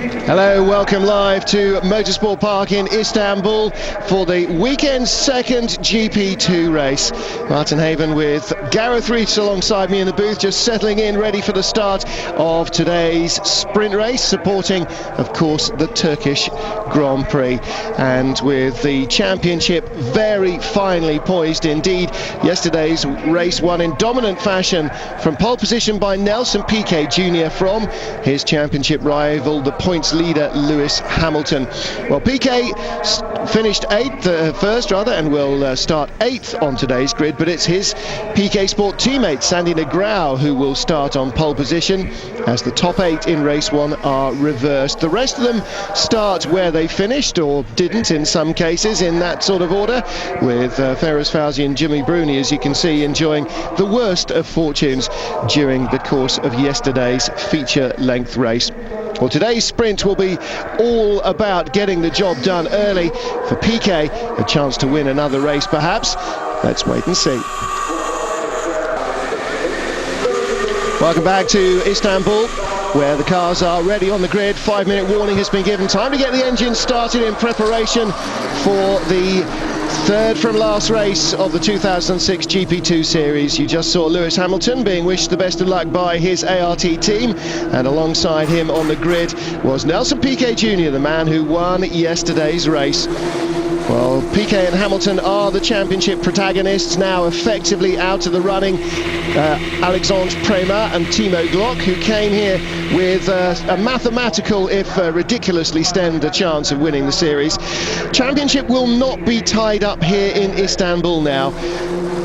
Hello, welcome live to Motorsport Park in Istanbul for the weekend's second GP2 race. Martin Haven with Gareth Rees alongside me in the booth, just settling in, ready for the start of today's sprint race, supporting, of course, the Turkish Grand Prix. And with the championship very finely poised indeed. Yesterday's race won in dominant fashion from pole position by Nelson Piquet Jr. from his championship rival, the points leader Lewis Hamilton. Well, Piquet finished first, and will start 8th on today's grid, but it's his Piquet Sport teammate Sandy Negrão who will start on pole position, as the top 8 in race 1 are reversed. The rest of them start where they finished, or didn't in some cases, in that sort of order, with Ferraz Fauzi and Jimmy Bruni, as you can see, enjoying the worst of fortunes during the course of yesterday's feature-length race. Well, today's sprint will be all about getting the job done early for Piquet, a chance to win another race perhaps. Let's wait and see. Welcome back to Istanbul, where the cars are ready on the grid. 5-minute warning has been given. Time to get the engine started in preparation for the third from last race of the 2006 GP2 series. You just saw Lewis Hamilton being wished the best of luck by his ART team, and alongside him on the grid was Nelson Piquet Jr., the man who won yesterday's race. Well, Piquet and Hamilton are the championship protagonists, now effectively out of the running. Alexandre Prémat and Timo Glock, who came here with a mathematical, if ridiculously standard, chance of winning the series. Championship will not be tied up here in Istanbul now.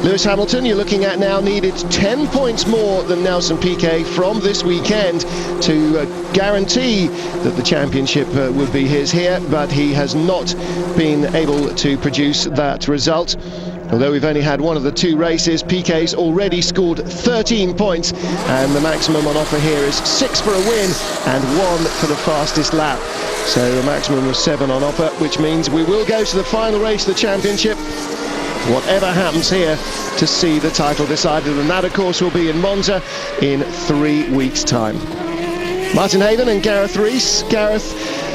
Lewis Hamilton, you're looking at now, needed 10 points more than Nelson Piquet from this weekend to guarantee that the championship would be his here, but he has not been able to produce that result. Although we've only had one of the two races, Piquet's already scored 13 points, and the maximum on offer here is 6 for a win and 1 for the fastest lap. So a maximum of 7 on offer, which means we will go to the final race of the championship, whatever happens here, to see the title decided, and that of course will be in Monza in 3 weeks' time. Martin Haven and Gareth Rees. Gareth,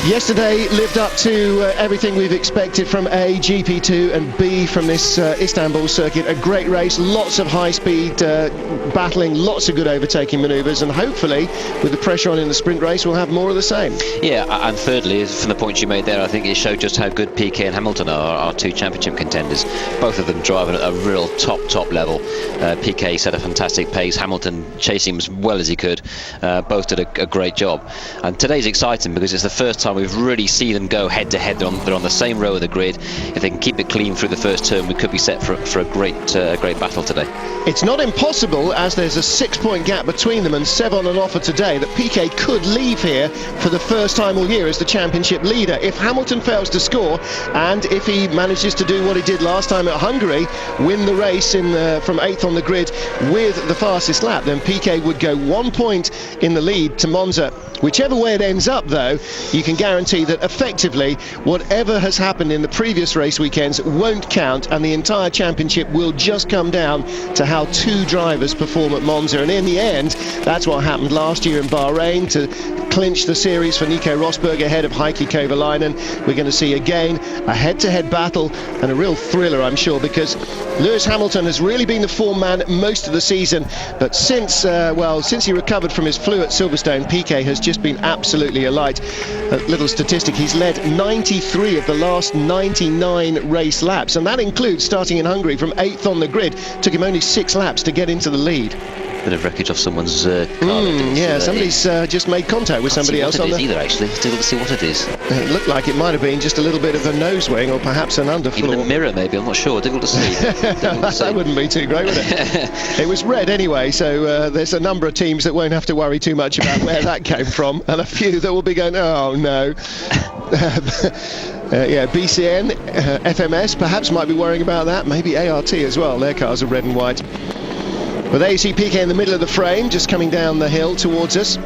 yesterday lived up to everything we've expected from A, GP2, and B, from this Istanbul circuit. A great race, lots of high-speed battling, lots of good overtaking manoeuvres, and hopefully, with the pressure on in the sprint race, we'll have more of the same. Yeah, and thirdly, from the points you made there, I think it showed just how good Piquet and Hamilton are, our two championship contenders. Both of them driving at a real top level. Piquet set a fantastic pace, Hamilton chasing as well as he could. Both did a great job. And today's exciting because it's the first time we've really seen them go head-to-head. They're on the same row of the grid. If they can keep it clean through the first turn, we could be set for a great battle today. It's not impossible, as there's a 6-point gap between them and 7 on offer today, that Piquet could leave here for the first time all year as the championship leader. If Hamilton fails to score, and if he manages to do what he did last time at Hungary, win the race from 8th on the grid with the fastest lap, then Piquet would go 1 point in the lead to Monza. Whichever way it ends up, though, you can guarantee that effectively whatever has happened in the previous race weekends won't count, and the entire championship will just come down to how 2 drivers perform at Monza. And in the end, that's what happened last year in Bahrain to clinch the series for Nico Rosberg ahead of Heikki Kovalainen. We're going to see again a head-to-head battle, and a real thriller, I'm sure, because Lewis Hamilton has really been the form man most of the season, but since he recovered from his flu at Silverstone, Piquet has just been absolutely alight. A little statistic, he's led 93 of the last 99 race laps, and that includes starting in Hungary from 8th on the grid. Took him only 6 laps to get into the lead. Bit of wreckage off someone's car. Yeah, somebody's just made contact with somebody else on the... either, actually. It's difficult to see what it is. It looked like it might have been just a little bit of a nose wing, or perhaps an underfloor. Even a mirror, maybe, I'm not sure. Difficult to see. That wouldn't be too great, would it? It was red anyway, so there's a number of teams that won't have to worry too much about where that came from, and a few that will be going, oh no. Yeah, BCN, FMS perhaps might be worrying about that, maybe ART as well. Their cars are red and white. But there you see Piquet in the middle of the frame, just coming down the hill towards us.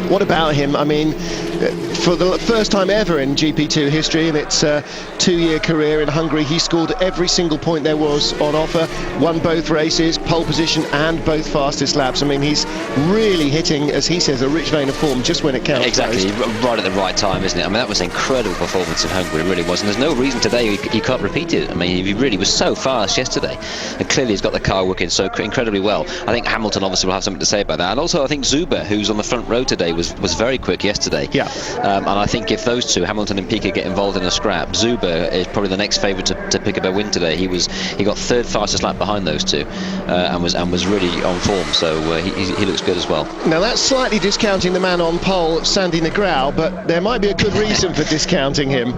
What about him? I mean, for the first time ever in GP2 history, in its 2-year career in Hungary, he scored every single point there was on offer, won both races, pole position and both fastest laps. I mean, he's really hitting, as he says, a rich vein of form just when it counts. Exactly, right at the right time, isn't it? I mean, that was an incredible performance in Hungary, it really was, and there's no reason today he can't repeat it. I mean, he really was so fast yesterday, and clearly he's got the car working so incredibly well. I think Hamilton obviously will have something to say about that, and also I think Zuber, who's on the front row today, was very quick yesterday. Yeah. And I think if those two, Hamilton and Piquet, get involved in a scrap, Zuber is probably the next favourite to pick up a win today. He got third fastest lap behind those two, and was really on form. So he looks good as well. Now that's slightly discounting the man on pole, Sandy Negrão, but there might be a good reason for discounting him.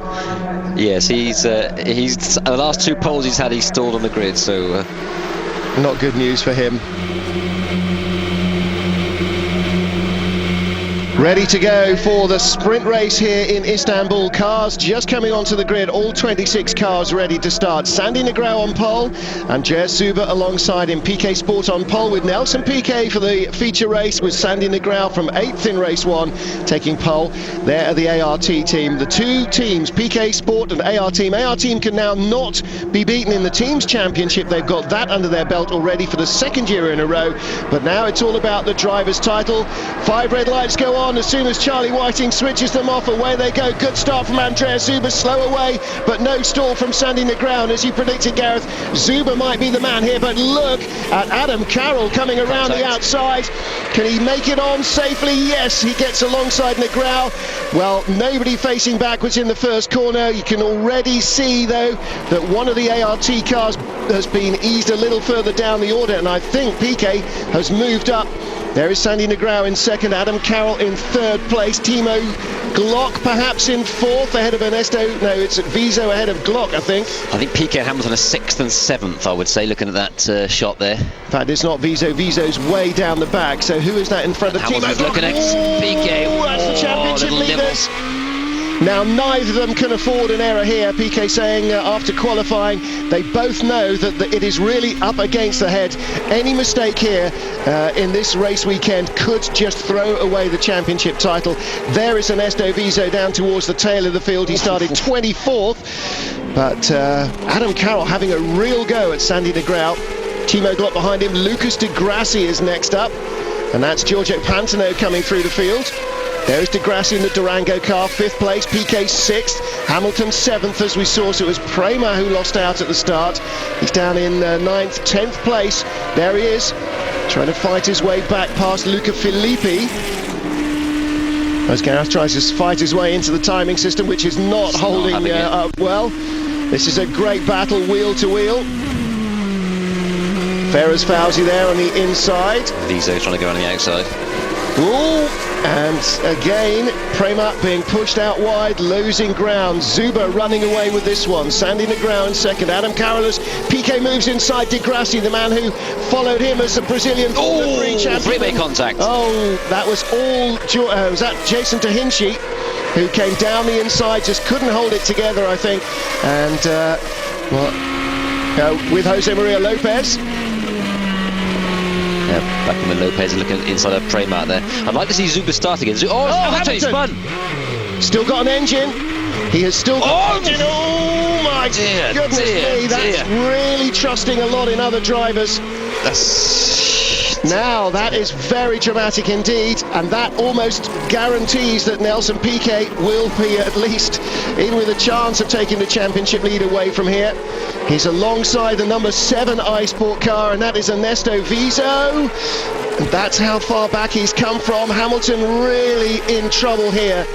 Yes, he's the last two poles he's had, he's stalled on the grid. So not good news for him. Ready to go for the sprint race here in Istanbul. Cars just coming onto the grid, all 26 cars ready to start. Sandy Negrão on pole, Andreas Zuber alongside him. Piquet Sport on pole with Nelson Piquet for the feature race, with Sandy Negrão from 8th in race 1 taking pole. There are the AR team. The two teams, Piquet Sport and AR team. AR team can now not be beaten in the teams championship. They've got that under their belt already for the 2nd year in a row, but now it's all about the driver's title. 5 red lights go on as soon as Charlie Whiting switches them off. Away they go. Good start from Andreas Zuber, slow away, but no stall from Sandy Negrão. As you predicted, Gareth, Zuber might be the man here, but look at Adam Carroll coming around the outside. Can he make it on safely? Yes, he gets alongside Negrão. Well, nobody facing backwards in the first corner. You can already see, though, that one of the ART cars has been eased a little further down the order, and I think Piquet has moved up. There is Sandy Negrão in 2nd, Adam Carroll in 3rd place, Timo Glock perhaps in 4th ahead of Ernesto. No, it's Viso ahead of Glock, I think. I think Piquet and Hamilton are 6th and 7th, I would say, looking at that shot there. In fact, it's not Viso. Viso's way down the back. So who is that in front of Timo Glock? Looking at Piquet. That's the championship leaders. Now, neither of them can afford an error here. Piquet saying after qualifying, they both know that it is really up against the head. Any mistake here in this race weekend could just throw away the championship title. There is Ernesto Viso down towards the tail of the field. He started 24th, but Adam Carroll having a real go at Sandy Negrão. Timo Glock behind him. Lucas de Grassi is next up, and that's Giorgio Pantano coming through the field. There's de Grassi in the Durango car, 5th place, Piquet 6th, Hamilton 7th as we saw, so it was Prema who lost out at the start. He's down in 9th, 10th place, there he is, trying to fight his way back past Luca Filippi. As Gareth tries to fight his way into the timing system, which is not holding up well. This is a great battle, wheel to wheel. Ferraz Fauzi there on the inside. Viso trying to go on the outside. Ooh, and again, Prema being pushed out wide, losing ground. Zuber running away with this one. Sandy Negrão in 2nd, Adam Carroll. Piquet moves inside de Grassi, the man who followed him as the Brazilian Formula 3 champion. Freeway contact. Oh, that was all, was that Jason Tahinchi, who came down the inside, just couldn't hold it together, I think. And, with Jose Maria Lopez. Yeah, back in the Lopez looking inside of Prema there. I'd like to see Zuber start again. Hamilton spun! Still got an engine. He has still got an engine. Oh my goodness me, that's really trusting a lot in other drivers. Now that is very dramatic indeed, and that almost guarantees that Nelson Piquet will be at least in with a chance of taking the championship lead away from here. He's alongside the number 7 iSport car, and that is Ernesto Viso. And that's how far back he's come from. Hamilton really in trouble here.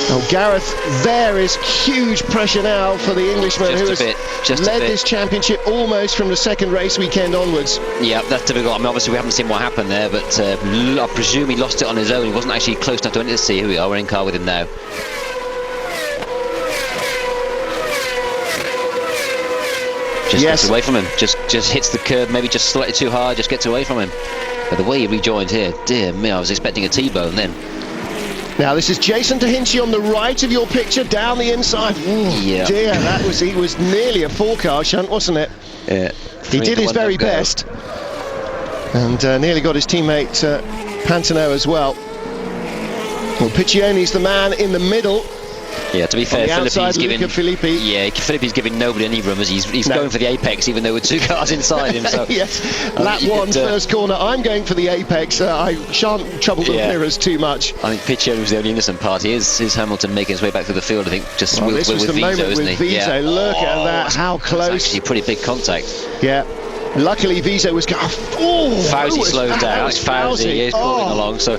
Oh, Gareth, there is huge pressure now for the Englishman who has led this championship almost from the 2nd race weekend onwards. Yeah, that's difficult. I mean, obviously we haven't seen what happened there, but I presume he lost it on his own. He wasn't actually close enough to see. Here we are, we're in car with him now. Just gets away from him, just hits the curb, maybe just slightly too hard, just gets away from him. But the way he rejoined here, dear me, I was expecting a T-bone then. Now this is Jason Tahinchi on the right of your picture, down the inside. Ooh, yeah. Dear, he was nearly a 4-car shunt, wasn't it? Yeah. He did his very best, and nearly got his teammate Pantano as well. Well, Piccione's the man in the middle. Yeah, to be fair, Philippi's giving nobody any room as he's going for the apex, even though with 2 cars inside him. So yes, lap 1, first corner. I'm going for the apex. I shan't trouble the mirrors too much. I think Piccione was the only innocent party. Is Hamilton making his way back through the field? I think just with this was the Viso, moment isn't with he? Viso. Yeah. Look at that, how close. That's actually pretty big contact. Yeah. Luckily, Viso was going. Fauzi slows down. It's Fauzi. He's crawling along. So,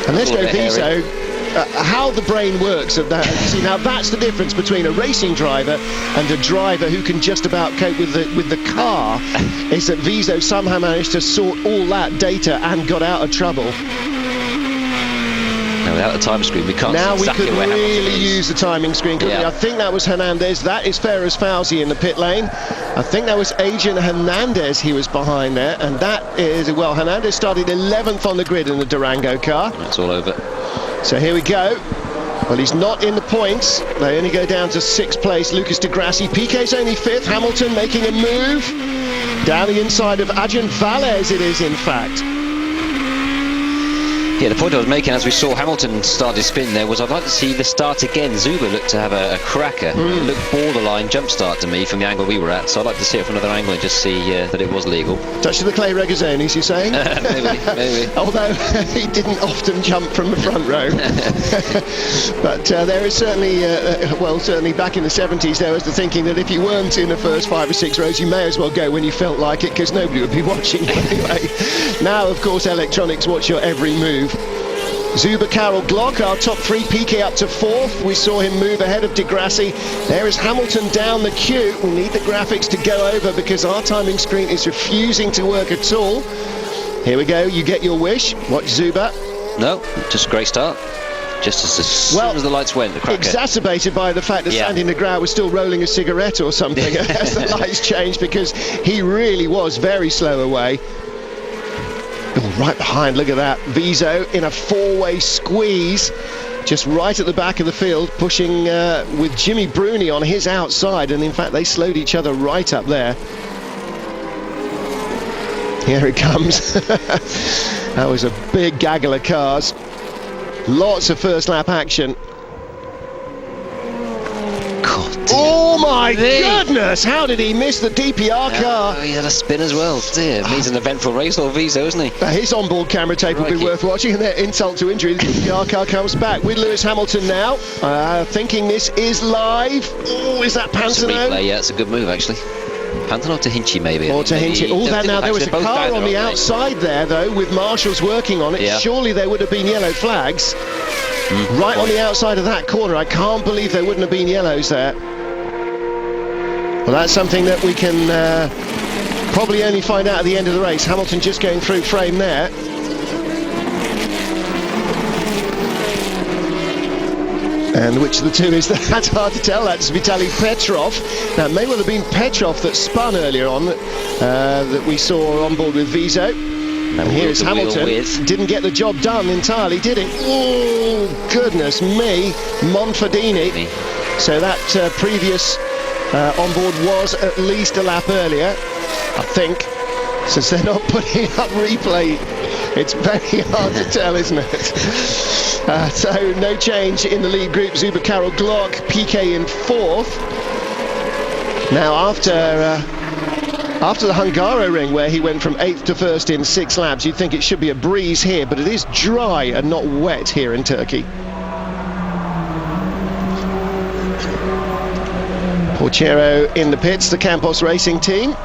and let's go, Viso. How the brain works of that. See, now that's the difference between a racing driver and a driver who can just about cope with the car. Is that Viso somehow managed to sort all that data and got out of trouble. Now, without the time screen, we can't see exactly where Hamilton is. Now we could really use the timing screen, couldn't we? I think that was Hernandez. That is Ferraz Fauzi in the pit lane. I think that was Adrian Hernandez he was behind there. And that is, well, Hernandez started 11th on the grid in the Durango car. That's all over. So here we go. Well, he's not in the points. They only go down to 6th place. Lucas Di Grassi. Piquet's only 5th. Hamilton making a move. Down the inside of Adrian Valles it is, in fact. Yeah, the point I was making as we saw Hamilton start his spin there was I'd like to see the start again. Zuber looked to have a cracker. It looked borderline jump start to me from the angle we were at, so I'd like to see it from another angle and just see that it was legal. Touch of the clay Regazzoni's, you're saying? maybe. Although he didn't often jump from the front row. But there is certainly, well, certainly back in the 70s there was the thinking that if you weren't in the first 5 or 6 rows, you may as well go when you felt like it, because nobody would be watching anyway. Now, of course, electronics watch your every move. Zuber, Carroll, Glock, our top 3. Piquet up to 4th. We saw him move ahead of Di Grassi. There is Hamilton down the queue. We need the graphics to go over because our timing screen is refusing to work at all. Here we go. You get your wish. Watch Zuber. No, just a great start. Just as soon as the lights went, the cracker. Exacerbated by the fact that Sandy Negrão was still rolling a cigarette or something as the lights changed, because he really was very slow away. Right behind, look at that. Viso in a 4-way squeeze, just right at the back of the field, pushing with Jimmy Bruni on his outside, and in fact they slowed each other right up there. Here it comes. That was a big gaggle of cars. Lots of first lap action. Oh my goodness, how did he miss the DPR car? He had a spin as well. Dear, he's an eventful race, or Viso, isn't he? His onboard camera tape will be worth watching, and their insult to injury, the DPR car comes back with Lewis Hamilton now, thinking this is live. Oh, is that Pantano? Replay, yeah, it's a good move actually. Pantano to Hinchi maybe. Or to Hinchi. Oh, that now there was a car on the outside there though, with marshals working on it. Yeah. Surely there would have been yellow flags. Right on the outside of that corner. I can't believe there wouldn't have been yellows there. Well, that's something that we can probably only find out at the end of the race. Hamilton just going through frame there. And which of the two is that? That's hard to tell. That's Vitaly Petrov. Now, it may well have been Petrov that spun earlier on that we saw on board with Viso. And here is Hamilton. Didn't get the job done entirely, did he? Oh, goodness me. Monfordini. So that previous onboard was at least a lap earlier, I think, since they're not putting up replay. It's very hard to tell, isn't it? So no change in the lead group. Zuber, Carroll, Glock, Piquet in 4th. Now after the Hungaroring, where he went from 8th to 1st in 6 laps, you'd think it should be a breeze here, but it is dry and not wet here in Turkey. Porchero in the pits, the Campos Racing team.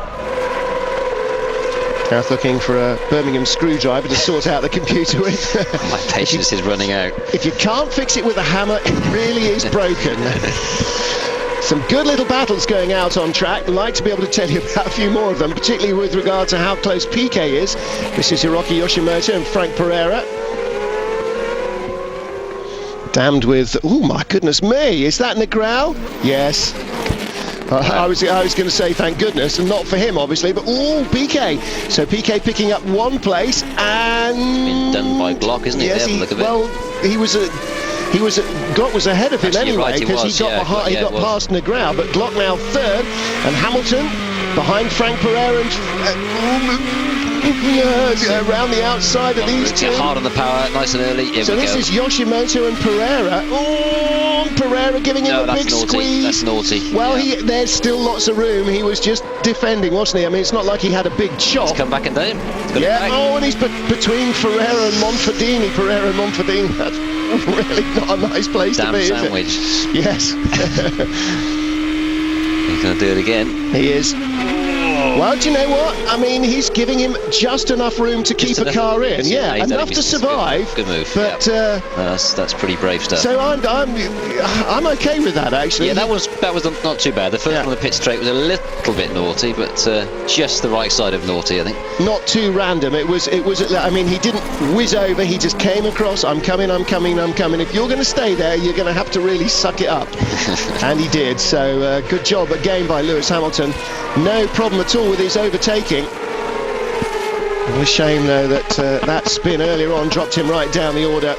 Now looking for a Birmingham screwdriver to sort out the computer with. My patience is running out. If you can't fix it with a hammer, it really is broken. Some good little battles going out on track. I'd like to be able to tell you about a few more of them, particularly with regard to how close Piquet is. This is Hiroki Yoshimoto and Frank Pereira. Damned with, oh my goodness me, is that Negrão? Yes. I was going to say thank goodness, and not for him obviously, but Piquet. So Piquet picking up 1 place, and it's been done by Glock, isn't he? Yes, Glock was ahead of him anyway, because he got past Negrão, but Glock now 3rd, and Hamilton behind Frank Pereira, and around the outside of these two. Hard on the power, nice and early. Here So we this go. is Yoshimoto and Pereira. Oh, Pereira giving him a big naughty. squeeze. That's naughty. Well, yeah. there's still lots of room. He was just defending, wasn't he? I mean, it's not like he had a big chop. He's come back and done him. Yeah. Oh, and he's between Pereira and Monfordini. Pereira and Monfordini. That's really not a nice place to be, sandwich. is it? Yes. He's going to do it again. He is. Well, do you know what? I mean, he's giving him just enough room to keep a car in. Yeah, enough to survive. Good move. But no, that's pretty brave stuff. So I'm okay with that, actually. Yeah, that was not too bad. The first one on the pit straight was a little bit naughty, but just the right side of naughty, I think. Not too random. It was. I mean, he didn't whiz over. He just came across. I'm coming. If you're going to stay there, you're going to have to really suck it up. And he did. So good job again by Lewis Hamilton. No problem at all with his overtaking. What a shame, though, that that spin earlier on dropped him right down the order.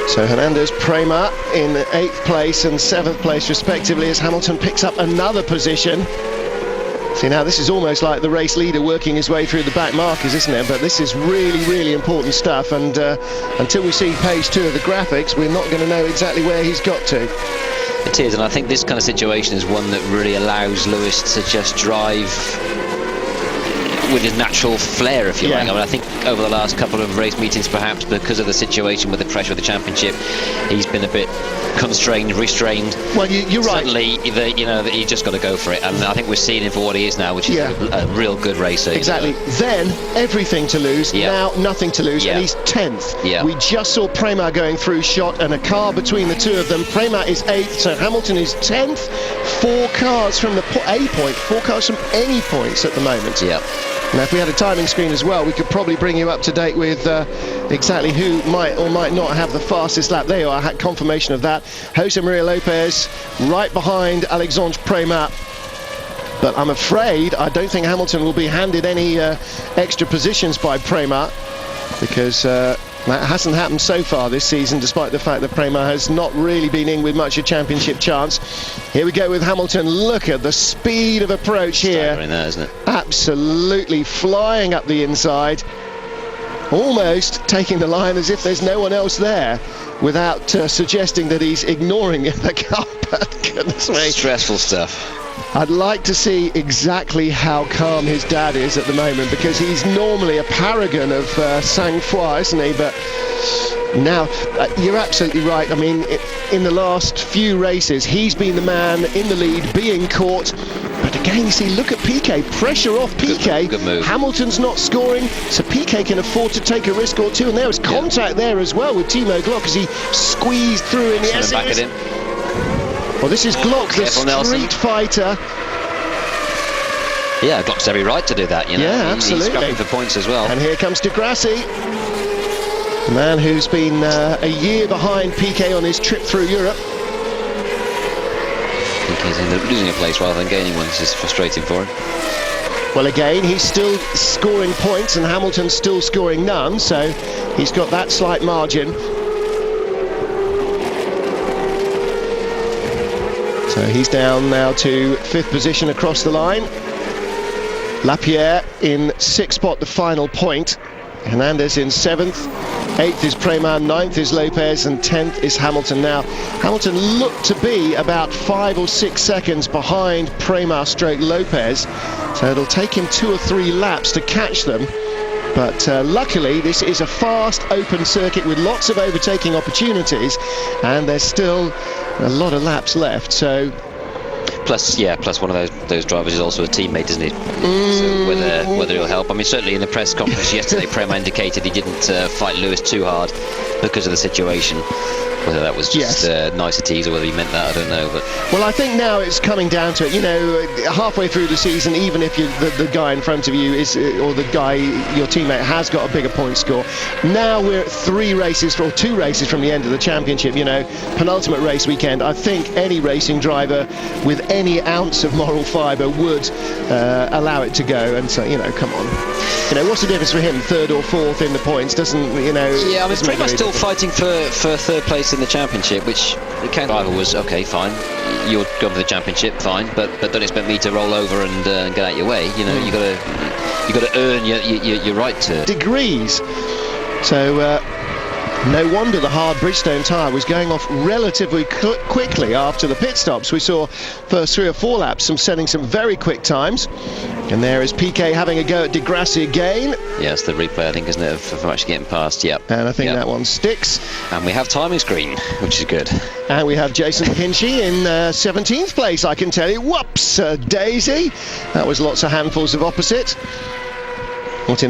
So Hernandez, Prema in 8th place and 7th place respectively as Hamilton picks up another position. See, now this is almost like the race leader working his way through the back markers, isn't it? But this is really, really important stuff, and until we see page 2 of the graphics, we're not going to know exactly where he's got to. It is, and I think this kind of situation is one that really allows Lewis to just drive with his natural flair, if you like. I mean, I think over the last couple of race meetings, perhaps because of the situation with the pressure of the championship, he's been a bit constrained, restrained. Well, you're right. Suddenly, he's just got to go for it, and I think we're seeing him for what he is now, which is a real good racer. Exactly. Then everything to lose. Now nothing to lose, and he's 10th. We just saw Prema going through shot, and a car between the two of them. Prema is 8th, so Hamilton is 10th. 4 cars from the A point, 4 cars from any points at the moment. Now, if we had a timing screen as well, we could probably bring you up to date with exactly who might or might not have the fastest lap. There you are, I had confirmation of that. Jose Maria Lopez right behind Alexandre Prema. But I'm afraid I don't think Hamilton will be handed any extra positions by Prema, because that hasn't happened so far this season, despite the fact that Prema has not really been in with much of a championship chance. Here we go with Hamilton. Look at the speed of approach here. Staggering there, isn't it? Absolutely flying up the inside, almost taking the line as if there's no one else there, without suggesting that he's ignoring the car. But goodness me, stressful stuff. I'd like to see exactly how calm his dad is at the moment, because he's normally a paragon of sang-froid, isn't he? But now, you're absolutely right. I mean, in the last few races, he's been the man in the lead, being caught. But again, you see, look at Piquet, pressure off Piquet. Good move. Hamilton's not scoring, so Piquet can afford to take a risk or two. And there was contact there as well with Timo Glock as he squeezed through in the SS. Back at him. Well, this is Glock, the street Nelson. fighter. Yeah, Glock's every right to do that, you know. Yeah, absolutely. He's scrapping for points as well. And here comes Di Grassi, the man who's been a year behind Piquet on his trip through Europe. Piquet's ended up losing a place rather than gaining one. This is frustrating for him. Well, again, he's still scoring points and Hamilton's still scoring none, so he's got that slight margin. So he's down now to 5th position across the line. Lapierre in 6th spot, the final point. Hernandez in 7th. 8th is Prema, 9th is Lopez, and 10th is Hamilton. Now, Hamilton looked to be about 5 or 6 seconds behind Prema stroke Lopez, so it'll take him 2 or 3 laps to catch them. But luckily, this is a fast, open circuit with lots of overtaking opportunities, and there's still a lot of laps left. So, plus one of those drivers is also a teammate, isn't he? So whether it'll help. I mean, certainly in the press conference yesterday, Prema indicated he didn't fight Lewis too hard because of the situation. Whether that was just niceties or whether he meant that, I don't know. But well, I think now it's coming down to it. You know, halfway through the season, even if the guy in front of you is, or the guy, your teammate, has got a bigger point score, now we're 2 races from the end of the championship. You know, penultimate race weekend. I think any racing driver with any ounce of moral fibre would allow it to go. And so, you know, come on. You know, what's the difference for him, 3rd or 4th in the points? Doesn't, you know? Yeah, I mean, Prema's still fighting for 3rd place in the championship, which the counter driver was okay, fine. You're going for the championship, fine, but don't expect me to roll over and get out your way. You know, you got to earn your right to degrees. So no wonder the hard Bridgestone tyre was going off relatively quickly after the pit stops. We saw first 3 or 4 laps setting some very quick times, and there is Piquet having a go at Di Grassi again. Yes, the replay, I think, isn't it, of actually getting past. Yep. And I think that one sticks. And we have timing screen, which is good. And we have Jason Hinchy in 17th place, I can tell you. Whoops, daisy. That was lots of handfuls of opposite. What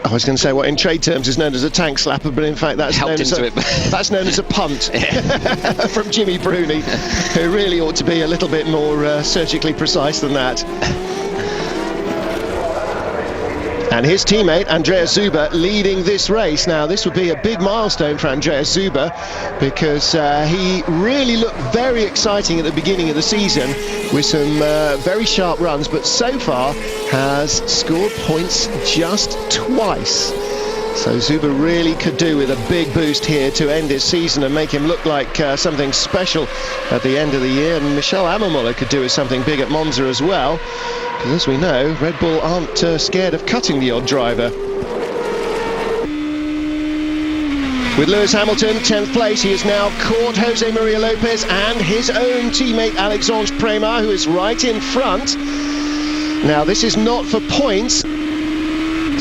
I was going to say what in trade terms is known as a tank slapper, but in fact that's known as a punt from Jimmy Bruni, who really ought to be a little bit more surgically precise than that. And his teammate Andreas Zuber leading this race. Now this would be a big milestone for Andreas Zuber, because he really looked very exciting at the beginning of the season with some very sharp runs, but so far has scored points just twice. So Zuber really could do with a big boost here to end his season and make him look like something special at the end of the year. And Michel Ammermuller could do with something big at Monza as well, because as we know, Red Bull aren't scared of cutting the odd driver. With Lewis Hamilton 10th place, he has now caught Jose Maria Lopez and his own teammate Alexandre Prémart, who is right in front. Now this is not for points,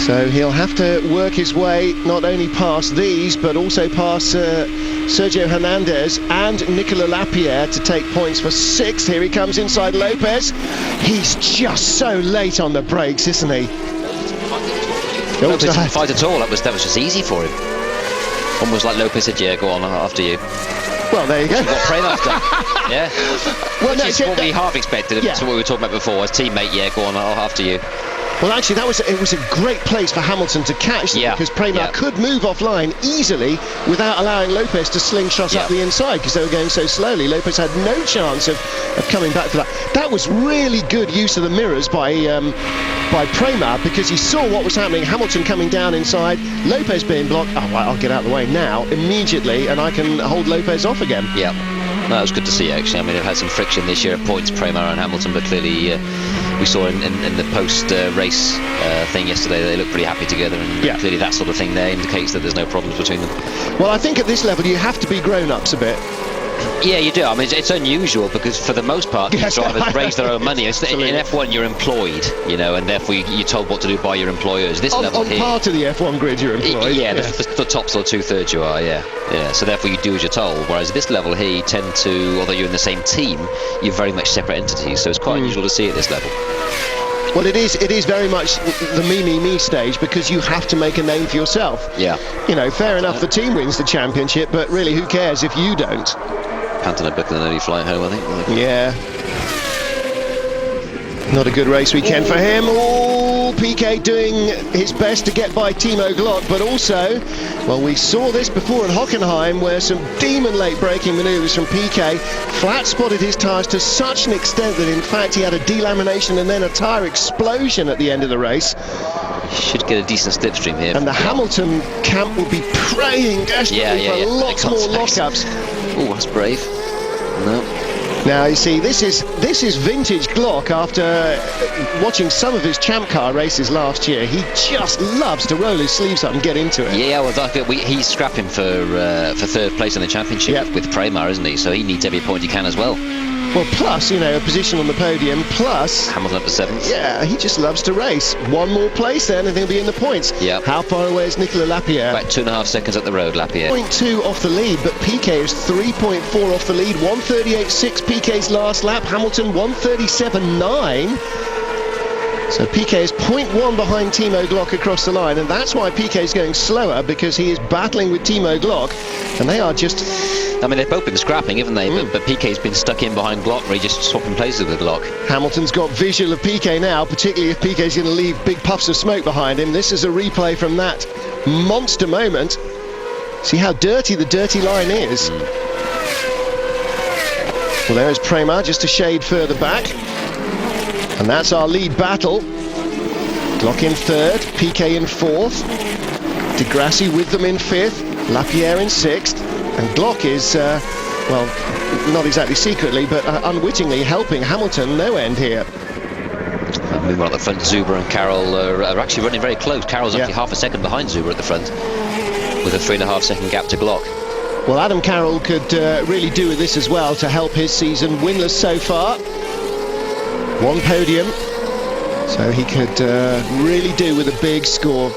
so he'll have to work his way not only past these, but also past Sergio Hernandez and Nicolas Lapierre to take points for 6th. Here he comes inside Lopez. He's just so late on the brakes, isn't he? Lopez didn't fight at all. That was just easy for him. Almost like Lopez said, yeah, go on, after you. Well, there you go. Got Prémart after. Yeah. Well, Which is what we half expected. That's what we were talking about before. As teammate, yeah, go on, after you. Well, actually, it was a great place for Hamilton to catch them, because Prémart could move offline easily without allowing Lopez to slingshot up the inside, because they were going so slowly. Lopez had no chance of coming back for that. That was really good use of the mirrors by Prémart, because he saw what was happening. Hamilton coming down inside, Lopez being blocked. Oh, right, I'll get out of the way now immediately, and I can hold Lopez off again. Yeah. No, it was good to see, actually. I mean, they've had some friction this year at points, Prémart and Hamilton, but clearly we saw in the post-race thing yesterday they looked pretty happy together, and clearly that sort of thing there indicates that there's no problems between them. Well, I think at this level you have to be grown-ups a bit. Yeah, you do. I mean, it's unusual because for the most part, these drivers raise their own money. In F1, you're employed, you know, and therefore you're told what to do by your employers. This level here, part of the F1 grid, you're employed. Yeah, the top sort of 2/3 you are. Yeah. So therefore you do as you're told. Whereas at this level here, you tend to, although you're in the same team, you're very much separate entities. So it's quite unusual to see at this level. Well, it is very much the me stage, because you have to make a name for yourself. Yeah. You know, fair enough, the team wins the championship, but really, who cares if you don't? Panting a bit an early flight home, I think. Yeah. Not a good race weekend for him. Oh, Piquet doing his best to get by Timo Glock, but also, well, we saw this before at Hockenheim, where some demon late braking manoeuvres from Piquet flat spotted his tyres to such an extent that in fact he had a delamination and then a tyre explosion at the end of the race. Should get a decent slipstream here. And the Hamilton camp will be praying desperately for lots more lockups. Oh, that's brave. No. Now you see, this is vintage Glock. After watching some of his champ car races last year, he just loves to roll his sleeves up and get into it. Yeah, well, I think he's scrapping for 3rd place in the championship with Prémart, isn't he? So he needs every point he can as well. Well, plus, you know, a position on the podium, plus Hamilton up to 7th. Yeah, he just loves to race. One more place then and he'll be in the points. Yeah. How far away is Nicolas Lapierre? About 2.5 seconds up the road, Lapierre. 0.2 off the lead, but Piquet is 3.4 off the lead. 1:38.6 Piquet's last lap. Hamilton 1:37.9. So Piquet is 0.1 behind Timo Glock across the line, and that's why Piquet is going slower, because he is battling with Timo Glock, and they are just... I mean, they've both been scrapping, haven't they? But Piquet's been stuck in behind Glock, where he's just swapping places with Glock. Hamilton's got visual of Piquet now, particularly if Piquet's going to leave big puffs of smoke behind him. This is a replay from that monster moment. See how dirty the dirty line is. Well, there's Prémart just a shade further back. And that's our lead battle. Glock in 3rd, Piquet in 4th. Di Grassi with them in 5th. Lapierre in 6th, and Glock is, well, not exactly secretly, but unwittingly helping Hamilton no end here. Meanwhile at the front, Zuber and Carroll are actually running very close. Carroll's actually half a second behind Zuber at the front, with a 3.5 second gap to Glock. Well, Adam Carroll could really do with this as well to help his season. Winless so far, 1 podium, so he could really do with a big score.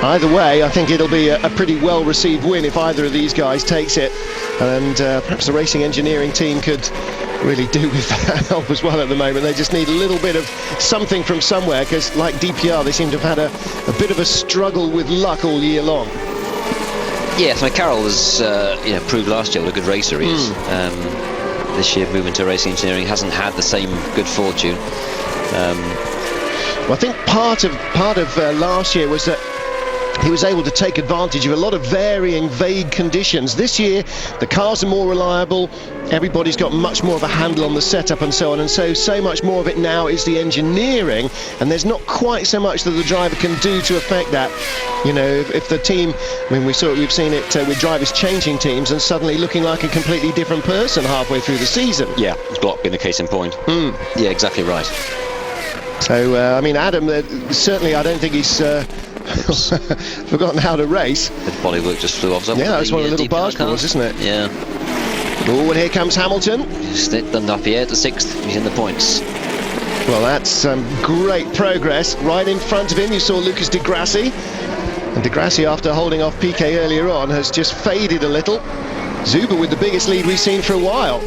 Either way, I think it'll be a pretty well-received win if either of these guys takes it, and perhaps the racing engineering team could really do with that help as well at the moment. They just need a little bit of something from somewhere, because like DPR, they seem to have had a bit of a struggle with luck all year long. Yes, I mean, Carroll was proved last year what a good racer he is. This year, moving to racing engineering, hasn't had the same good fortune. Well, I think part of last year was that he was able to take advantage of a lot of varying, vague conditions. This year, the cars are more reliable, everybody's got much more of a handle on the setup and so on, and so much more of it now is the engineering, and there's not quite so much that the driver can do to affect that. You know, if the team, I mean, we've seen it with drivers changing teams and suddenly looking like a completely different person halfway through the season. Yeah, Glock being the case in point. Yeah, exactly right. So, I mean, Adam, certainly I don't think he's forgotten how to race. The bodywork just flew off. Yeah, that's one of the little barge balls, isn't it? Yeah. Oh, and here comes Hamilton. Done Lapierre to 6th. He's in the points. Well, that's great progress. Right in front of him, you saw Lucas Di Grassi. And Di Grassi, after holding off Piquet earlier on, has just faded a little. Zuber with the biggest lead we've seen for a while.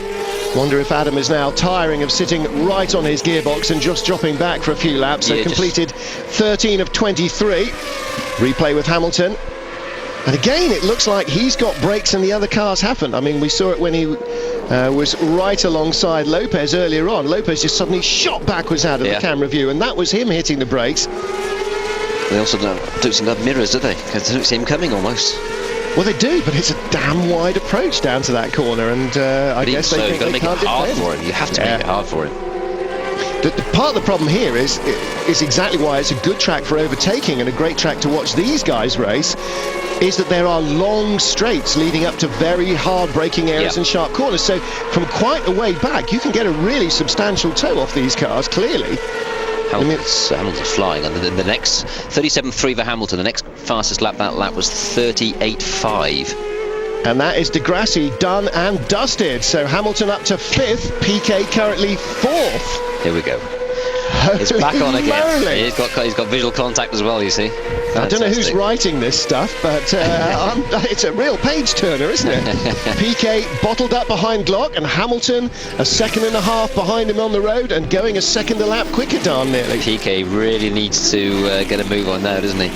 Wonder if Adam is now tiring of sitting right on his gearbox and just dropping back for a few laps. So completed 13 of 23. Replay with Hamilton. And again, it looks like he's got brakes and the other cars haven't. I mean, we saw it when he was right alongside Lopez earlier on. Lopez just suddenly shot backwards out of the camera view, and that was him hitting the brakes. They also don't seem to have mirrors, do they? Because they don't see him coming almost. Well, they do, but it's a damn wide approach down to that corner, and I guess they think they can't hard for him. You have to make it hard for him. Part of the problem here is exactly why it's a good track for overtaking and a great track to watch these guys race, is that there are long straights leading up to very hard braking areas and sharp corners. So from quite a way back, you can get a really substantial tow off these cars, clearly. Hamilton's flying, and the next 37.3 for Hamilton. The next fastest lap that lap was 38.5. And that is Di Grassi done and dusted. So Hamilton up to 5th, Piquet currently 4th. Here we go. It's back on again. He's got visual contact as well, you see. Fantastic. I don't know who's writing this stuff, but it's a real page turner, isn't it? Piquet bottled up behind Glock, and Hamilton a second and a half behind him on the road and going a second a lap quicker, darn nearly. Piquet really needs to get a move on now, doesn't he?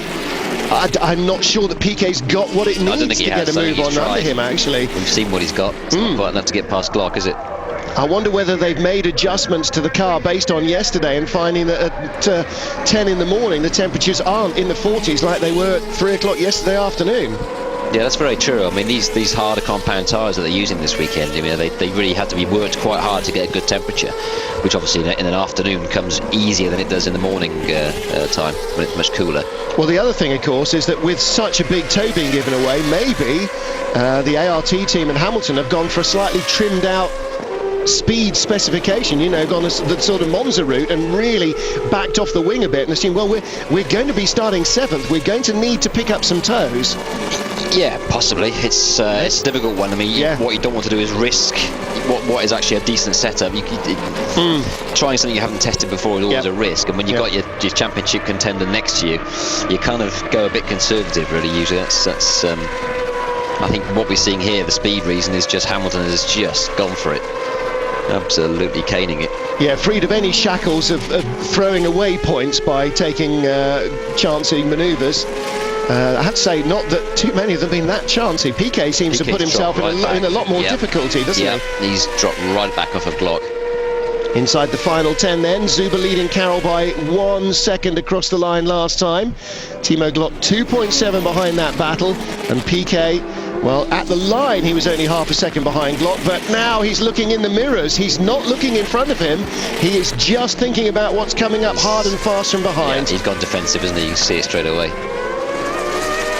I'm not sure that Piquet's got what it needs to get a move on under him, actually. We've seen what he's got. It's not quite enough to get past Glock, is it? I wonder whether they've made adjustments to the car based on yesterday and finding that at 10 in the morning the temperatures aren't in the 40s like they were at 3 o'clock yesterday afternoon. Yeah, that's very true. I mean, these harder compound tyres that they're using this weekend, I mean, they really had to be worked quite hard to get a good temperature, which obviously in an afternoon comes easier than it does in the morning time when it's much cooler. Well, the other thing, of course, is that with such a big tow being given away, maybe the ART team and Hamilton have gone for a slightly trimmed out speed specification, you know, gone the sort of Monza route and really backed off the wing a bit and assumed, well, we're going to be starting 7th, we're going to need to pick up some tows. Yeah, possibly. It's a difficult one. I mean, what you don't want to do is risk what is actually a decent setup. Trying something you haven't tested before is always a risk, and when you've got your championship contender next to you, you kind of go a bit conservative, really. Usually that's I think what we're seeing here, the speed reason, is just Hamilton has just gone for it. Absolutely caning it. Yeah, freed of any shackles of throwing away points by taking chancing manoeuvres. I have to say, not that too many of them have been that chancy. Piquet seems to put himself in a lot more difficulty, doesn't he? Yeah, he's dropped right back off of Glock. Inside the final 10 then, Zuber leading Carroll by 1 second across the line last time. Timo Glock 2.7 behind that battle, and Piquet Well, at the line he was only half a second behind Glock, but now he's looking in the mirrors. He's not looking in front of him. He is just thinking about what's coming up hard and fast from behind. Yeah, he's gone defensive, isn't he? You can see it straight away.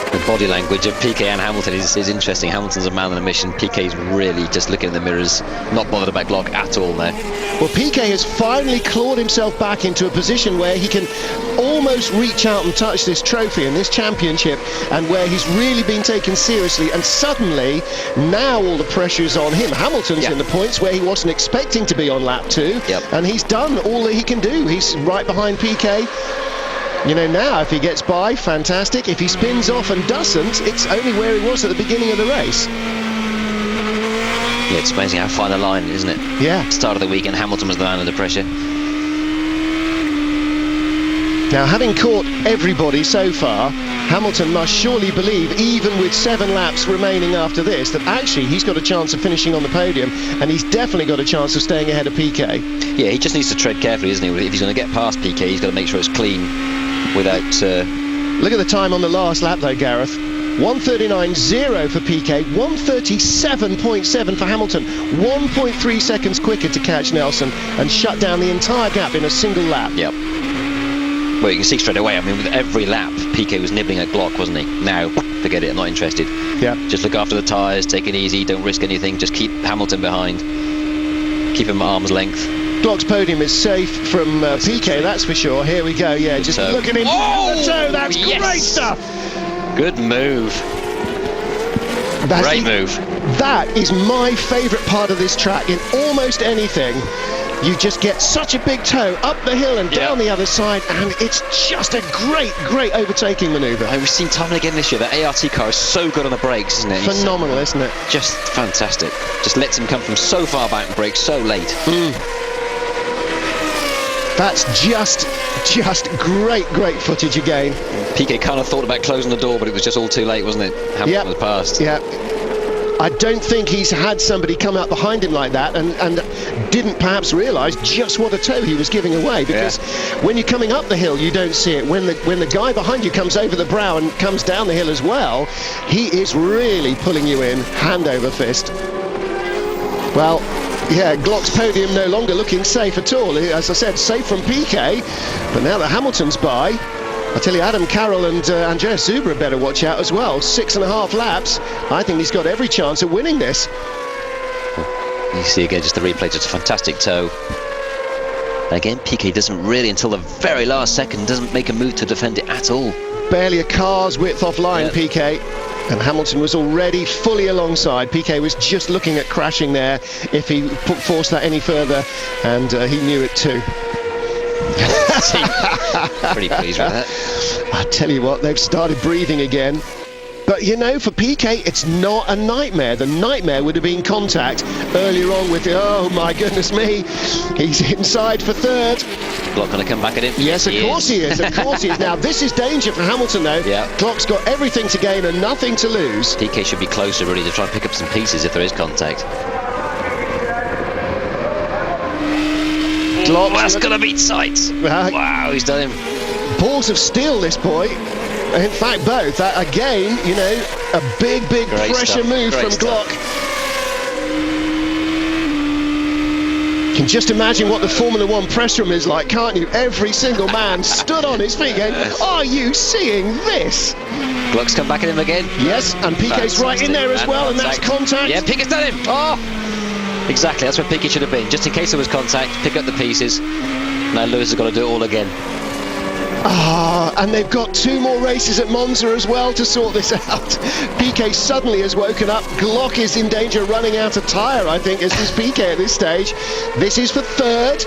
The body language of Piquet and Hamilton is interesting. Hamilton's a man on a mission. Piquet's really just looking in the mirrors, not bothered about Glock at all now. Well, Piquet has finally clawed himself back into a position where he can almost reach out and touch this trophy and this championship, and where he's really been taken seriously, and suddenly now all the pressure is on him. Hamilton's in the points where he wasn't expecting to be on lap 2, and he's done all that he can do. He's right behind Piquet. You know, now if he gets by, fantastic. If he spins off and doesn't, it's only where he was at the beginning of the race. Yeah, it's amazing how fine the line, isn't it? Yeah. Start of the weekend, Hamilton was the man under pressure. Now, having caught everybody so far, Hamilton must surely believe, even with 7 laps remaining after this, that actually he's got a chance of finishing on the podium, and he's definitely got a chance of staying ahead of Piquet. Yeah, he just needs to tread carefully, isn't he? If he's going to get past Piquet, he's got to make sure it's clean without... Look at the time on the last lap though, Gareth. 1:39.0 for Piquet, 1:37.7 for Hamilton, 1.3 seconds quicker to catch Nelson and shut down the entire gap in a single lap. Yep. Well, you can see straight away, I mean, with every lap, Piquet was nibbling at Glock, wasn't he? Now, forget it, I'm not interested. Yeah. Just look after the tyres, take it easy, don't risk anything, just keep Hamilton behind. Keep him at arm's length. Glock's podium is safe from Piquet, that's for sure. Here we go, yeah, just look at him. Oh, the toe, that's great stuff. Good move. Great move. That is my favourite part of this track. In almost anything, you just get such a big toe up the hill and down the other side, and it's just a great overtaking manoeuvre. We've seen time and again this year, that ART car is so good on the brakes, isn't it? Phenomenal, isn't it? Just fantastic. Just lets him come from so far back and brake so late. That's just great footage again. Piquet kind of thought about closing the door, but it was just all too late, wasn't it? Hamilton was past. Yeah. I don't think he's had somebody come out behind him like that and didn't perhaps realise just what a toe he was giving away, because when you're coming up the hill you don't see it. When the guy behind you comes over the brow and comes down the hill as well, he is really pulling you in hand over fist. Well, yeah, Glock's podium no longer looking safe at all. As I said, safe from Piquet, but now that Hamilton's by, I tell you, Adam Carroll and Andreas Zuber better watch out as well. 6.5 laps. I think he's got every chance of winning this. You see again just the replay, just a fantastic toe. Again, Piquet doesn't really, until the very last second, doesn't make a move to defend it at all. Barely a car's width offline, Piquet. And Hamilton was already fully alongside. Piquet was just looking at crashing there if he forced that any further, and he knew it too. Pretty pleased with that. I tell you what, they've started breathing again. But you know, for Piquet, it's not a nightmare. The nightmare would have been contact earlier on with, oh my goodness me, he's inside for third. Glock going to come back at him? Yes, of course he is. Of course he is. Now, this is danger for Hamilton, though. Yeah. Glock's got everything to gain and nothing to lose. Piquet should be closer, really, to try and pick up some pieces if there is contact. Glock, that's going to beat sights. Wow, he's done him. Balls of steel, this boy. In fact, both. That, again, you know, a big pressure move from Glock. You can just imagine what the Formula One press room is like, can't you? Every single man stood on his feet going, are you seeing this? Glock's come back at him again. Yes, and Piquet's right in there as well, and that's contact. Yeah, Piquet's done him. Oh! Exactly, that's where Piquet should have been. Just in case there was contact, pick up the pieces. Now Lewis has got to do it all again. And they've got 2 more races at Monza as well to sort this out. Piquet suddenly has woken up. Glock is in danger of running out of tyre, I think, as is Piquet at this stage. This is for third,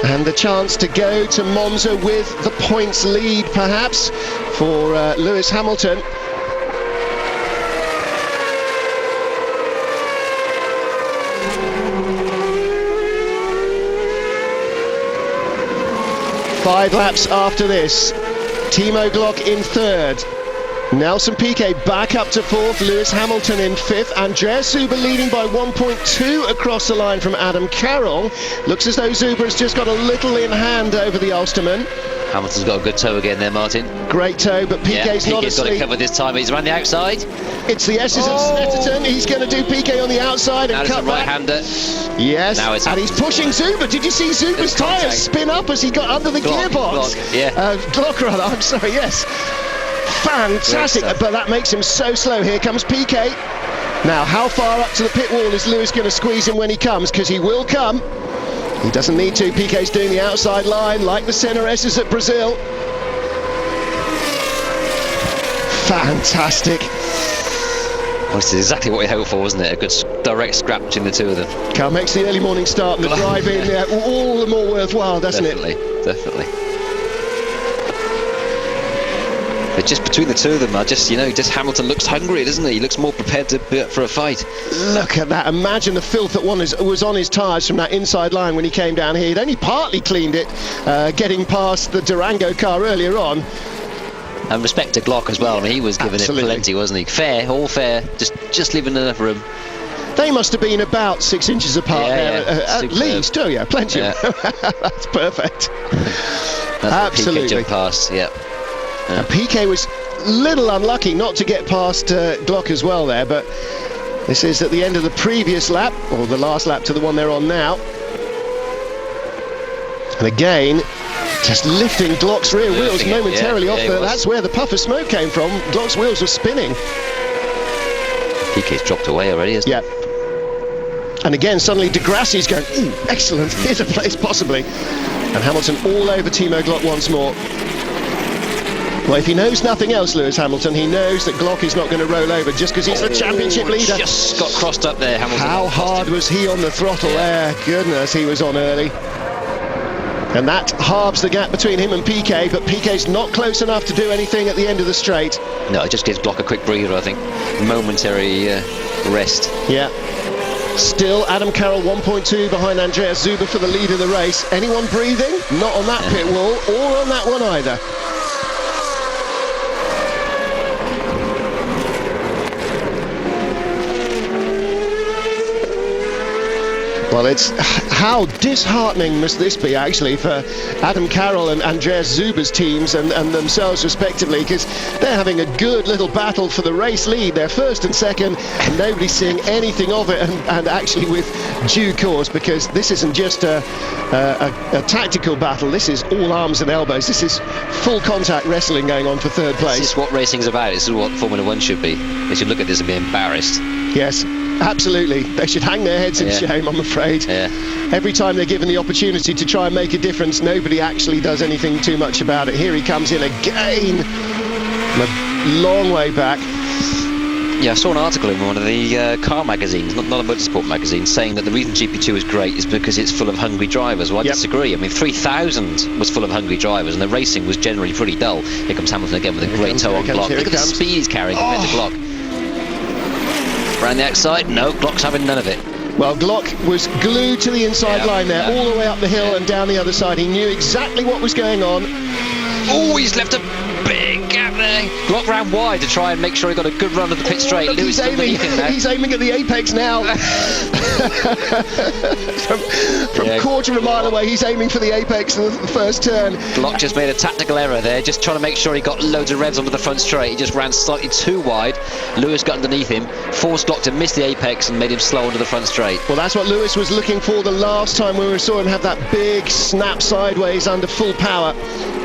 and the chance to go to Monza with the points lead, perhaps, for Lewis Hamilton. Five laps after this, Timo Glock in third, Nelson Piquet back up to fourth, Lewis Hamilton in fifth, Andreas Zuber leading by 1.2 across the line from Adam Carroll. Looks as though Zuber has just got a little in hand over the Ulsterman. Hamilton's got a good toe again there, Martin. Great toe, but PK's not PK's got it asleep. covered this time. He's around the outside. It's the S's of Snetterton. He's going to do PK on the outside Now and it's cut a back. right-hander. Yes, Now it's and he's pushing Zuber. Did you see Zuber's tyres spin up as he got under the gearbox? Glock, yeah. Glock rather, I'm sorry, yes. Fantastic, but that makes him so slow. Here comes PK. Now, how far up to the pit wall is Lewis going to squeeze him when he comes? Because he will come. He doesn't need to. PK's doing the outside line like the Senna S's at Brazil. Fantastic. Well, this is exactly what we hoped for, wasn't it? A good direct scrap between the two of them. Cal makes the early morning start and the drive in all the more worthwhile, doesn't it? Definitely. But just between the two of them, just Hamilton looks hungry, doesn't he? He looks more prepared to be up for a fight. Look at that. Imagine the filth that was on his tyres from that inside line when he came down here. He'd only partly cleaned it, getting past the Durango car earlier on. And respect to Glock as well. I mean, he was giving it plenty, wasn't he? Fair, all fair, just leaving enough room. They must have been about 6 inches apart there, at least. Oh yeah, plenty. Yeah. That's perfect. That's Absolutely. PK jumped past, yeah. And PK was a little unlucky not to get past Glock as well there, but this is at the end of the previous lap, or the last lap to the one they're on now. And again, just lifting Glock's rear wheels momentarily off there. That's where the puff of smoke came from. Glock's wheels were spinning. PK's dropped away already, isn't he? Yeah. And again, suddenly Degrassi's going, ooh, excellent, here's a place possibly. And Hamilton all over Timo Glock once more. Well, if he knows nothing else, Lewis Hamilton, he knows that Glock is not going to roll over just because he's the championship leader. Just got crossed up there, Hamilton. How hard was he on the throttle there? Goodness, he was on early. And that halves the gap between him and PK, but PK's not close enough to do anything at the end of the straight. No, it just gives Glock a quick breather, I think. Momentary rest. Yeah. Still, Adam Carroll 1.2 behind Andreas Zuber for the lead of the race. Anyone breathing? Not on that pit wall, or on that one either. Well, it's how disheartening must this be actually for Adam Carroll and Andreas Zuber's teams and themselves respectively, because they're having a good little battle for the race lead. They're first and second, and nobody's seeing anything of it, and actually with due cause, because this isn't just a tactical battle. This is all arms and elbows. This is full contact wrestling going on for third place. This is what racing's about. This is what Formula One should be. They should look at this and be embarrassed. Yes, absolutely. They should hang their heads in shame, I'm afraid. Yeah. Every time they're given the opportunity to try and make a difference, nobody actually does anything too much about it. Here he comes in again from a long way back. Yeah, I saw an article in one of the car magazines, not a motorsport magazine, saying that the reason GP2 is great is because it's full of hungry drivers. Well, I disagree. I mean, 3,000 was full of hungry drivers, and the racing was generally pretty dull. Here comes Hamilton again with a great toe on Glock. Look at the speed he's carrying compared to Glock. Around the outside, no, Glock's having none of it. Well, Glock was glued to the inside line there, all the way up the hill and down the other side. He knew exactly what was going on. Oh, he's left a big gap there. Glock ran wide to try and make sure he got a good run of the pit straight. Look, he's aiming at the apex now. from quarter of a mile away, he's aiming for the apex in the first turn. Glock just made a tactical error there, just trying to make sure he got loads of revs onto the front straight. He just ran slightly too wide. Lewis got underneath him, forced Glock to miss the apex and made him slow onto the front straight. Well, that's what Lewis was looking for the last time we saw him have that big snap sideways under full power.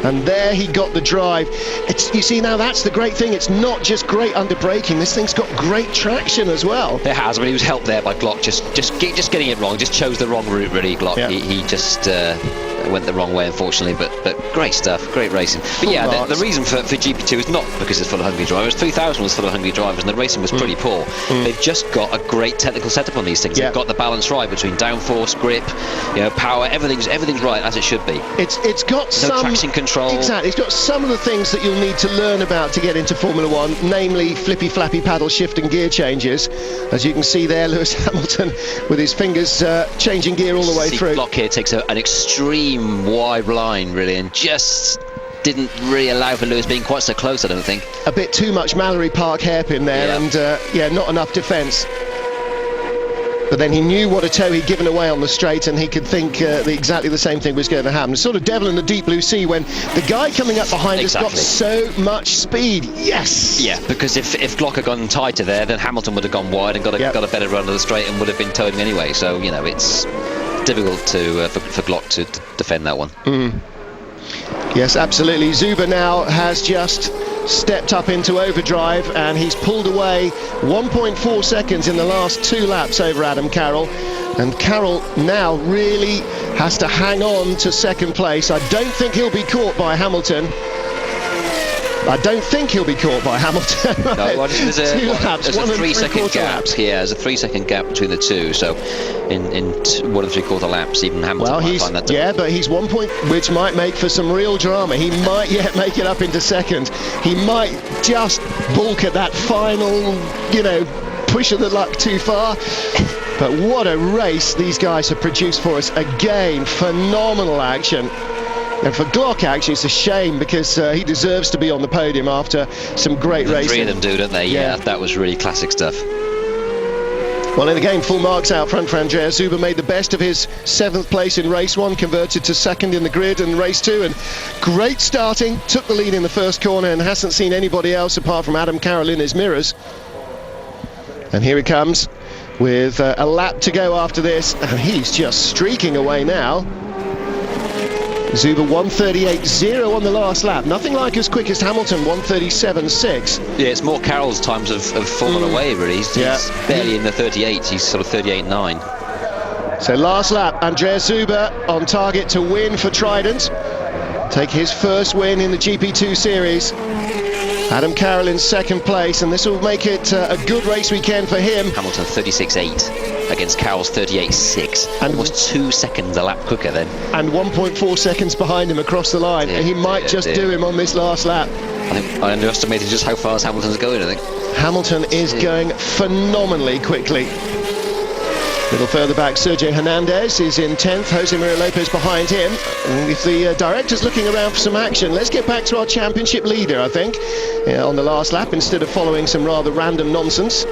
And there he got the drive. You see, now that's the great thing. It's not just great under braking. This thing's got great traction as well. It has. I mean, he was helped there by Glock. Just getting it wrong. Just chose the wrong route, really. Glock. Yeah. He just went the wrong way, unfortunately. But great stuff. Great racing. But yeah, the reason for GP2 is not because it's full of hungry drivers. 3000 was full of hungry drivers, and the racing was pretty poor. They've just got a great technical setup on these things. They've got the balance right between downforce, grip, power. Everything's right as it should be. It's got some traction control. Exactly. It's got some of the things that you'll need to learn about to get into Formula One, namely flippy flappy paddle shift and gear changes. As you can see there, Lewis Hamilton with his fingers changing gear all the way through. Glock here takes an extreme wide line, really, and just didn't really allow for Lewis being quite so close, I don't think. A bit too much Mallory Park hairpin there, and not enough defence. but then he knew what a toe he'd given away on the straight, and he could think exactly the same thing was going to happen. Sort of devil in the deep blue sea when the guy coming up behind us got so much speed. Yes! Yeah, because if Glock had gone tighter there, then Hamilton would have gone wide and got a better run of the straight and would have been towing anyway. So, you know, it's difficult to for Glock to defend that one. Yes, absolutely. Zuber now has just stepped up into overdrive, and he's pulled away 1.4 seconds in the last 2 laps over Adam Carroll, and Carroll now really has to hang on to second place. I don't think he'll be caught by Hamilton. Right. No, well, there's a 3-second gap. Yeah, there's a 3-second gap between the two. So, in 1 3/4 laps, even Hamilton might find that. Yeah, but he's 1 point, which might make for some real drama. He might yet make it up into second. He might just balk at that final, you know, push of the luck too far. But what a race these guys have produced for us again. Phenomenal action. And for Glock, actually, it's a shame because he deserves to be on the podium after some great racing. 3 of them do, don't they? Yeah, that was really classic stuff. Well, in the game, full marks out front for Andrea Zuber. Made the best of his 7th place in race 1, converted to 2nd in the grid in race 2, and great starting. Took the lead in the first corner and hasn't seen anybody else apart from Adam Carroll in his mirrors. And here he comes with a lap to go after this, and he's just streaking away now. Zuber 1:38.0 on the last lap. Nothing like as quick as Hamilton, 1:37.6. Yeah, it's more Carroll's times have fallen away, really. He's barely in the 38s. He's sort of 38.9. So last lap, Andrea Zuber on target to win for Trident. Take his first win in the GP2 series. Adam Carroll in 2nd place, and this will make it a good race weekend for him. Hamilton 36.8 against Carroll's 38.6. And almost 2 seconds a lap quicker then. And 1.4 seconds behind him across the line. He might just do him on this last lap. I think I underestimated just how fast Hamilton's going, I think. Hamilton is going phenomenally quickly. A little further back, Sergio Hernandez is in 10th, Jose Maria Lopez behind him. And if the director's looking around for some action, let's get back to our championship leader, I think, on the last lap, instead of following some rather random nonsense.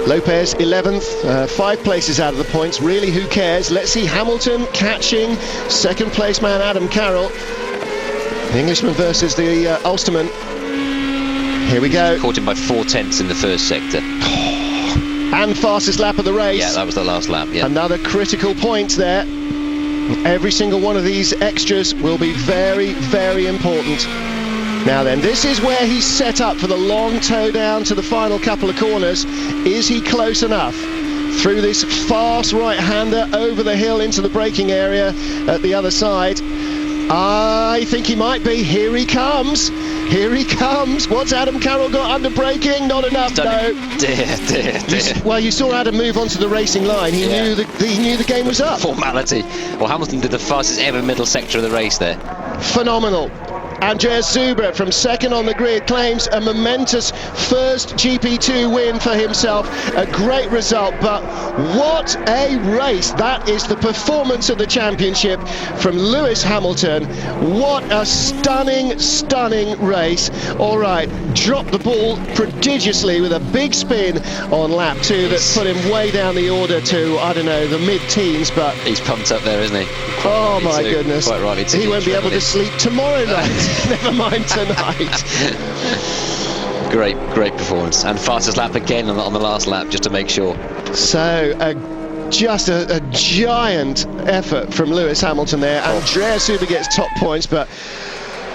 Lopez 11th, 5 places out of the points. Really, who cares? Let's see Hamilton catching 2nd place man Adam Carroll. The Englishman versus the Ulsterman. Here we go. Caught him by 4/10 in the first sector. And fastest lap of the race. Yeah, that was the last lap, yeah. Another critical point there. Every single one of these extras will be very, very important. Now then, this is where he's set up for the long tow down to the final couple of corners. Is he close enough? Through this fast right-hander over the hill into the braking area at the other side. I think he might be. Here he comes. Here he comes. What's Adam Carroll got under braking? Not enough, no. Dear. Well, you saw Adam move onto the racing line. He knew the game was up. Formality. Well, Hamilton did the fastest ever middle sector of the race there. Phenomenal. Andrea Zuber from 2nd on the grid claims a momentous first GP2 win for himself. A great result, but what a race. That is the performance of the championship from Lewis Hamilton. What a stunning, stunning race. All right, dropped the ball prodigiously with a big spin on lap 2 that put him way down the order to, I don't know, the mid-teens, but... He's pumped up there, isn't he? Oh my goodness. Quite rightly too. He won't be able to sleep tomorrow night. Never mind tonight. Great performance, and fastest lap again on the last lap, just to make sure. So just a giant effort from Lewis Hamilton there. Andrea Zuber gets top points, but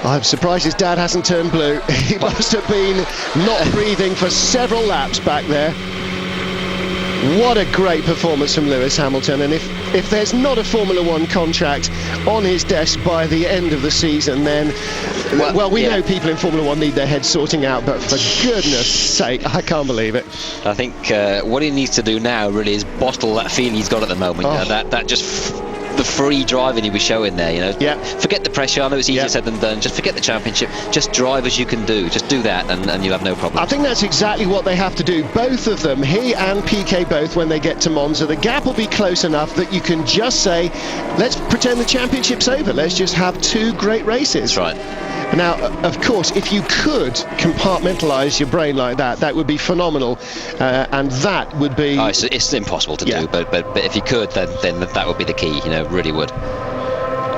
I'm surprised his dad hasn't turned blue. He must have been not breathing for several laps back there. What a great performance from Lewis Hamilton, and if there's not a Formula 1 contract on his desk by the end of the season, then we know people in Formula 1 need their heads sorting out, but for goodness sake, I can't believe it. I think what he needs to do now really is bottle that feeling he's got at the moment. That just the free driving he was showing there, you know. Yeah. Forget the pressure. I know it's easier said than done. Just forget the championship. Just drive as you can do. Just do that, and you'll have no problem. I think that's exactly what they have to do. Both of them, he and Piquet both, when they get to Monza, the gap will be close enough that you can just say, let's pretend the championship's over. Let's just have two great races. That's right. Now, of course, if you could compartmentalize your brain like that, that would be phenomenal, and that would be... Oh, it's impossible to do, but if you could, then that would be the key, you know, really would.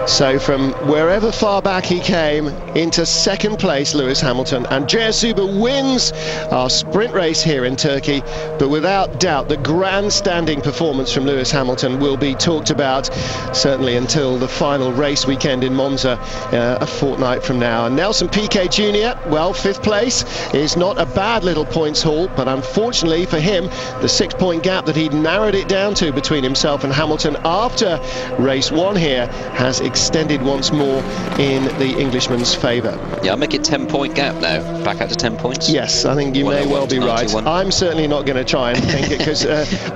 So from wherever far back he came into second place, Lewis Hamilton. Andreas Zuber wins our sprint race here in Turkey, but without doubt the grandstanding performance from Lewis Hamilton will be talked about certainly until the final race weekend in Monza a fortnight from now. And Nelson Piquet Jr., well, 5th place is not a bad little points haul, but unfortunately for him, the 6-point gap that he'd narrowed it down to between himself and Hamilton after race 1 here has extended once more in the Englishman's favour. Yeah, I'll make it 10-point gap now, back out to 10 points. Yes, I think you may well be right. I'm certainly not going to try and think it, because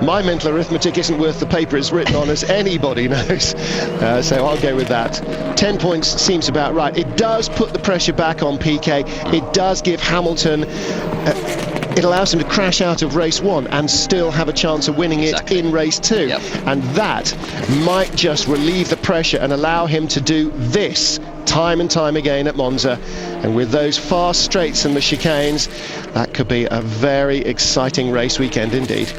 my mental arithmetic isn't worth the paper it's written on, as anybody knows. So I'll go with that. 10 points seems about right. It does put the pressure back on Piquet. It does give Hamilton... it allows him to crash out of race 1 and still have a chance of winning it in race 2. Yep. And that might just relieve the pressure and allow him to do this time and time again at Monza. And with those fast straights and the chicanes, that could be a very exciting race weekend indeed.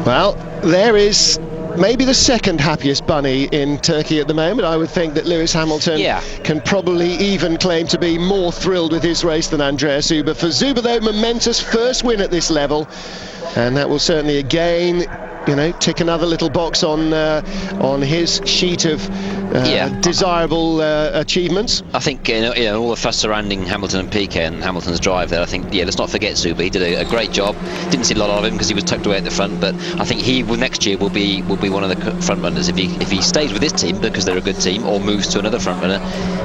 Well, there is maybe the second happiest bunny in Turkey at the moment. I would think that Lewis Hamilton can probably even claim to be more thrilled with his race than Andreas Zuber. For Zuber, though, momentous first win at this level, and that will certainly again, you know, tick another little box on his sheet of desirable achievements. I think you know all the fuss surrounding Hamilton and Piquet and Hamilton's drive there. I think let's not forget Zuber. He did a great job. Didn't see a lot of him because he was tucked away at the front, but I think he will next year will be one of the front runners if he stays with this team because they're a good team, or moves to another front runner.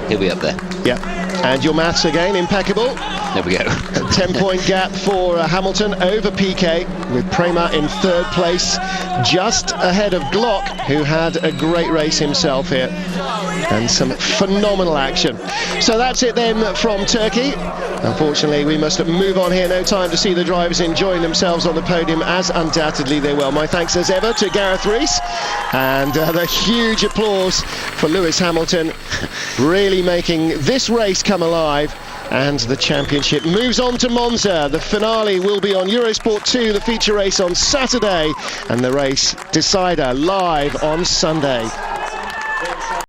He'll be up there. Yeah. And your maths again impeccable. There we go. A 10-point gap for Hamilton over Piquet, with Prema in 3rd place, just ahead of Glock, who had a great race himself here, and some phenomenal action. So that's it then from Turkey. Unfortunately, we must move on here. No time to see the drivers enjoying themselves on the podium, as undoubtedly they will. My thanks as ever to Gareth Rees, and the huge applause for Lewis Hamilton, really making this race come alive. And the championship moves on to Monza. The finale will be on Eurosport 2, the feature race on Saturday, and the race decider live on Sunday.